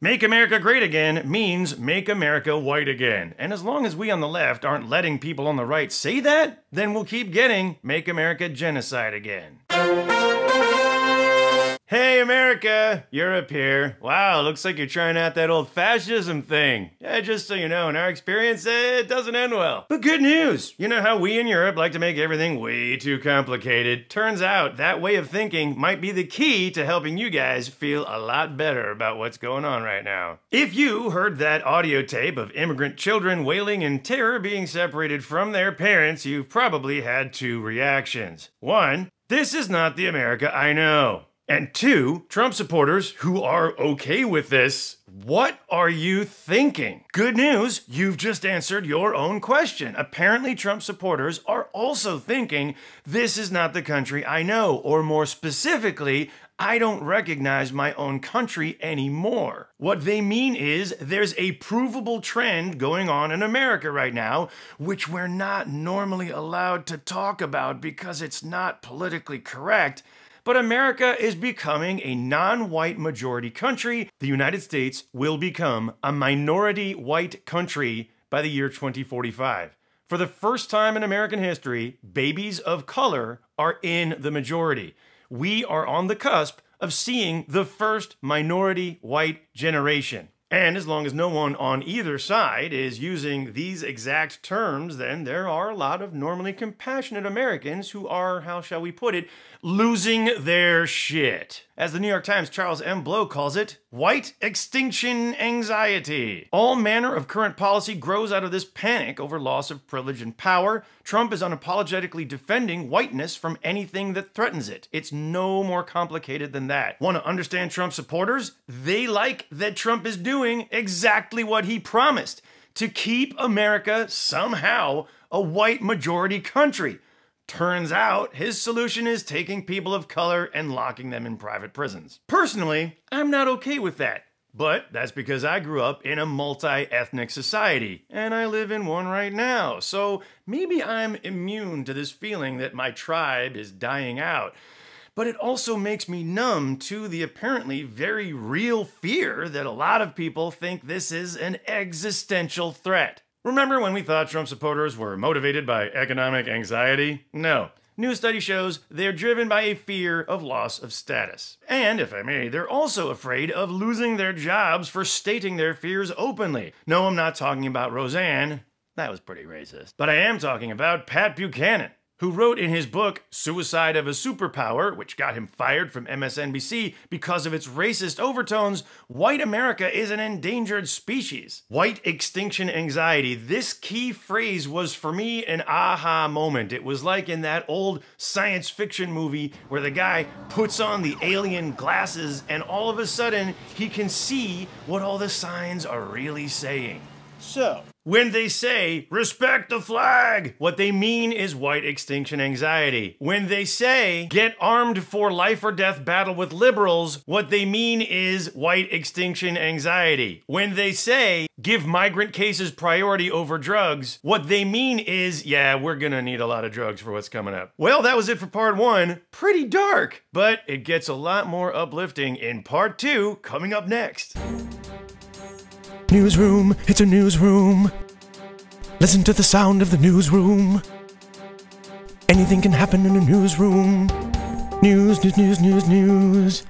Make America Great Again means make America white again. And as long as we on the left aren't letting people on the right say that, then we'll keep getting Make America Genocide Again. Hey America, Europe here. Wow, looks like you're trying out that old fascism thing. Yeah, just so you know, in our experience, it doesn't end well. But good news! You know how we in Europe like to make everything way too complicated? Turns out that way of thinking might be the key to helping you guys feel a lot better about what's going on right now. If you heard that audio tape of immigrant children wailing in terror being separated from their parents, you've probably had two reactions. One, this is not the America I know. And two, Trump supporters who are okay with this, what are you thinking? Good news, you've just answered your own question. Apparently Trump supporters are also thinking, this is not the country I know, or more specifically, I don't recognize my own country anymore. What they mean is there's a provable trend going on in America right now, which we're not normally allowed to talk about because it's not politically correct. But America is becoming a non-white majority country. The United States will become a minority white country by the year 2045. For the first time in American history, babies of color are in the majority. We are on the cusp of seeing the first minority white generation. And as long as no one on either side is using these exact terms, then there are a lot of normally compassionate Americans who are, how shall we put it, losing their shit. As the New York Times' Charles M. Blow calls it, white extinction anxiety. All manner of current policy grows out of this panic over loss of privilege and power. Trump is unapologetically defending whiteness from anything that threatens it. It's no more complicated than that. Want to understand Trump supporters? They like that Trump is doing exactly what he promised, to keep America somehow a white majority country. Turns out his solution is taking people of color and locking them in private prisons. Personally, I'm not okay with that. But that's because I grew up in a multi-ethnic society, and I live in one right now. So maybe I'm immune to this feeling that my tribe is dying out. But it also makes me numb to the apparently very real fear that a lot of people think this is an existential threat. Remember when we thought Trump supporters were motivated by economic anxiety? No. New study shows they're driven by a fear of loss of status. And, if I may, they're also afraid of losing their jobs for stating their fears openly. No, I'm not talking about Roseanne. That was pretty racist. But I am talking about Pat Buchanan, who wrote in his book, Suicide of a Superpower, which got him fired from MSNBC because of its racist overtones, white America is an endangered species. White extinction anxiety. This key phrase was for me an aha moment. It was like in that old science fiction movie where the guy puts on the alien glasses and all of a sudden he can see what all the signs are really saying. So, when they say, respect the flag, what they mean is white extinction anxiety. When they say, get armed for life or death battle with liberals, what they mean is white extinction anxiety. When they say, give migrant cases priority over drugs, what they mean is, yeah, we're gonna need a lot of drugs for what's coming up. Well, that was it for part one. Pretty dark, but it gets a lot more uplifting in part two, coming up next. Newsroom, it's a newsroom. Listen to the sound of the newsroom. Anything can happen in a newsroom. News, news, news, news, news.